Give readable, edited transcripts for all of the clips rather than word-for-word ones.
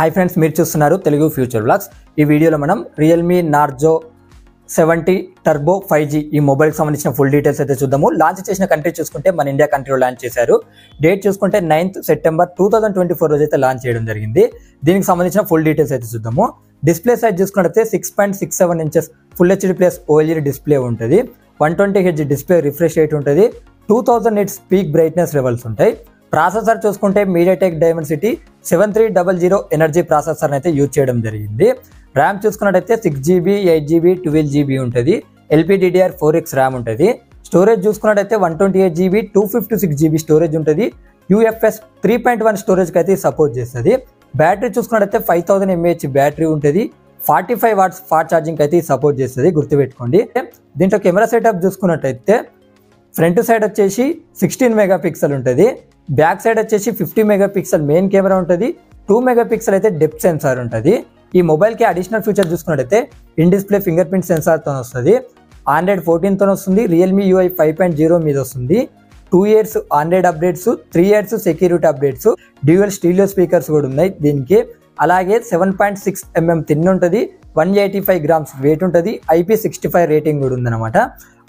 Hi friends, మీరు చూస్తున్నారు Telugu future vlogs. ఈ వీడియోలో మనం రియల్మీ నార్జో 70 టర్బో 5G ఈ మొబైల్కి సంబంధించిన ఫుల్ డీటెయిల్స్ అయితే చూద్దాము. లాంచ్ చేసిన కంట్రీ చూసుకుంటే మన ఇండియా కంట్రీలో లాంచ్ చేశారు. డేట్ చూసుకుంటే 9th September 2024 రోజు అయితే లాంచ్ చేయడం జరిగింది. దీనికి సంబంధించిన ఫుల్ డీటెయిల్స్ అయితే చూద్దాము. డిస్ప్లే సైజ్ చూసుకుంటే 6.67 inches full HD plus OLED display ఉంటుంది. 120Hz డిస్ప్లే రిఫ్రెష్ రేట్ ఉంటుంది. 2000 nits పీక్ బ్రైట్నెస్ లెవెల్స్ ఉంటాయి. ప్రాసెసర్ చూసుకుంటే మీడియాటెక్ డైమెన్సిటీ 7300 ఎనర్జీ ప్రాసెసర్ అయితే యూజ్ చేయడం జరిగింది. ర్యామ్ చూసుకున్నట్టయితే 6GB 8GB 12GB ఉంటుంది. LPDDR4X ర్యామ్ ఉంటుంది. స్టోరేజ్ చూసుకున్నట్టయితే 128GB 256GB స్టోరేజ్ ఉంటుంది. UFS 3.1 స్టోరేజ్కి అయితే సపోర్ట్ చేస్తుంది. బ్యాటరీ చూసుకున్నట్టయితే 5000 mAh బ్యాటరీ ఉంటుంది. 45 watts ఫాస్ట్ ఛార్జింగ్ అయితే సపోర్ట్ చేస్తుంది, గుర్తుపెట్టుకోండి. దీంట్లో కెమెరా సెటప్ చూసుకున్నట్టయితే ఫ్రంట్ సైడ్ వచ్చేసి 16 మెగాపిక్సెల్ ఉంటుంది. బ్యాక్ సైడ్ వచ్చేసి 50 మెగాపిక్సెల్ మెయిన్ కెమెరా ఉంటుంది. 2 మెగాపిక్సెల్ అయితే డెప్త్ సెన్సార్ ఉంటుంది. ఈ మొబైల్కి అడిషనల్ ఫీచర్ చూసుకున్నట్టయితే ఇన్ డిస్ప్లే ఫింగర్ ప్రింట్ సెన్సార్తో వస్తుంది. Android 14తో వస్తుంది. Realme UI 5.0 మీద వస్తుంది. 2 years Android updates, 3 years security updates, dual stereo speakers కూడా ఉన్నాయి దీనికి. అలాగే 7.6 mm థిన్ ఉంటుంది. 185 grams వెయిట్ ఉంటుంది. IP65 రేటింగ్ కూడా ఉందన్నమాట.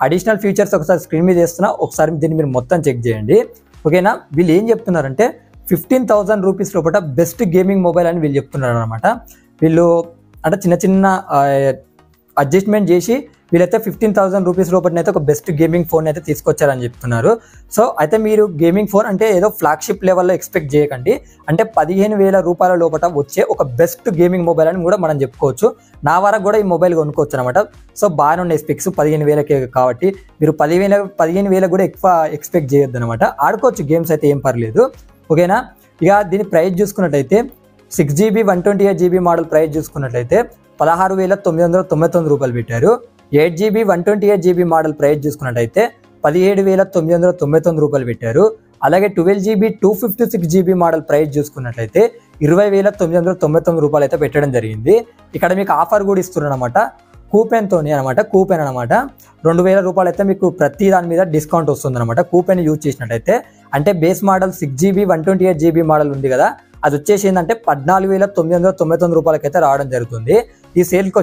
అడిషనల్ ఫీచర్స్ ఒకసారి స్క్రీన్ మీద చేస్తున్నా, ఒకసారి దీన్ని మీరు మొత్తం చెక్ చేయండి, ఓకేనా. వీళ్ళు ఏం చెప్తున్నారంటే 15,000 రూపీస్ లోపల బెస్ట్ గేమింగ్ మొబైల్ అని వీళ్ళు చెప్తున్నారు అనమాట. వీళ్ళు అంటే చిన్న అడ్జస్ట్మెంట్ చేసి వీళ్ళైతే 15,000 రూపీస్ లోపలనైతే ఒక బెస్ట్ గేమింగ్ ఫోన్ అయితే తీసుకొచ్చారని చెప్తున్నారు. సో అయితే మీరు గేమింగ్ ఫోన్ అంటే ఏదో ఫ్లాగ్షిప్ లెవెల్లో ఎక్స్పెక్ట్ చేయకండి. అంటే 15,000 రూపాయల లోపల వచ్చే ఒక బెస్ట్ గేమింగ్ మొబైల్ అని కూడా మనం చెప్పుకోవచ్చు. నా వరకు కూడా ఈ మొబైల్ కొనుక్కోవచ్చు అనమాట. సో బాగానే ఉన్నాయి స్పెక్స్ 15,000కే కాబట్టి మీరు 15,000 కూడా ఎక్కువ ఎక్స్పెక్ట్ చేయొద్దు అనమాట. ఆడుకోవచ్చు గేమ్స్ అయితే, ఏం పర్లేదు, ఓకేనా. ఇక దీని ప్రైస్ చూసుకున్నట్టయితే 6GB 128GB మోడల్ ప్రైస్ చూసుకున్నట్లయితే 16,999 రూపాయలు పెట్టారు. 8GB 128GB మోడల్ ప్రైస్ చూసుకున్నట్టయితే 17,999 రూపాయలు పెట్టారు. అలాగే 12GB 256GB మోడల్ ప్రైస్ చూసుకున్నట్లయితే 20,999 రూపాయలు అయితే పెట్టడం జరిగింది. ఇక్కడ మీకు ఆఫర్ కూడా ఇస్తున్నారు అనమాట, కూపెన్ అనమాట. 2,000 రూపాయలు అయితే మీకు ప్రతి దాని మీద డిస్కౌంట్ వస్తుంది అనమాట కూపెన్ యూజ్ చేసినట్టయితే. అంటే base model 6GB 128GB model ఉంది కదా, అది వచ్చేసి ఏంటంటే 14,999 రూపాయలకి అయితే రావడం జరుగుతుంది. ఈ సేల్కి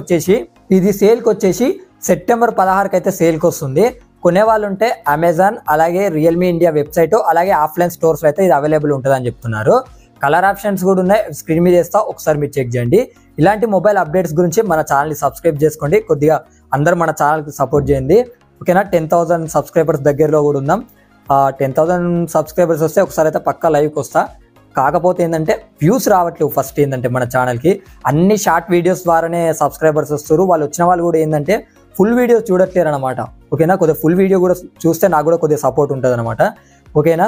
వచ్చేసి సెప్టెంబర్ 16కి అయితే సేల్కి వస్తుంది. కొనేవాళ్ళు ఉంటే అమెజాన్, అలాగే రియల్మీ ఇండియా వెబ్సైట్, అలాగే ఆఫ్లైన్ స్టోర్స్లో అయితే ఇది అవైలబుల్ ఉంటుందని చెప్తున్నారు. కలర్ ఆప్షన్స్ కూడా ఉన్నాయి, స్క్రీన్ మీద చేస్తా, ఒకసారి మీరు చెక్ చేయండి. ఇలాంటి మొబైల్ అప్డేట్స్ గురించి మన ఛానల్ని సబ్స్క్రైబ్ చేసుకోండి. కొద్దిగా అందరూ మన ఛానల్కి సపోర్ట్ చేయండి, ఓకేనా. 10,000 సబ్స్క్రైబర్స్ దగ్గరలో కూడా ఉన్నాం. 10,000 సబ్స్క్రైబర్స్ వస్తే ఒకసారి అయితే పక్కా లైవ్కి వస్తా. కాకపోతే ఏంటంటే వ్యూస్ రావట్లేవు. ఫస్ట్ ఏంటంటే మన ఛానల్కి అన్ని షార్ట్ వీడియోస్ ద్వారానే సబ్స్క్రైబర్స్ వస్తారు. వాళ్ళు వచ్చిన వాళ్ళు కూడా ఏంటంటే ఫుల్ వీడియో చూడట్లేరు అనమాట, ఓకేనా. కొద్దిగా ఫుల్ వీడియో కూడా చూస్తే నాకు కూడా కొద్దిగా సపోర్ట్ ఉంటుంది అనమాట, ఓకేనా.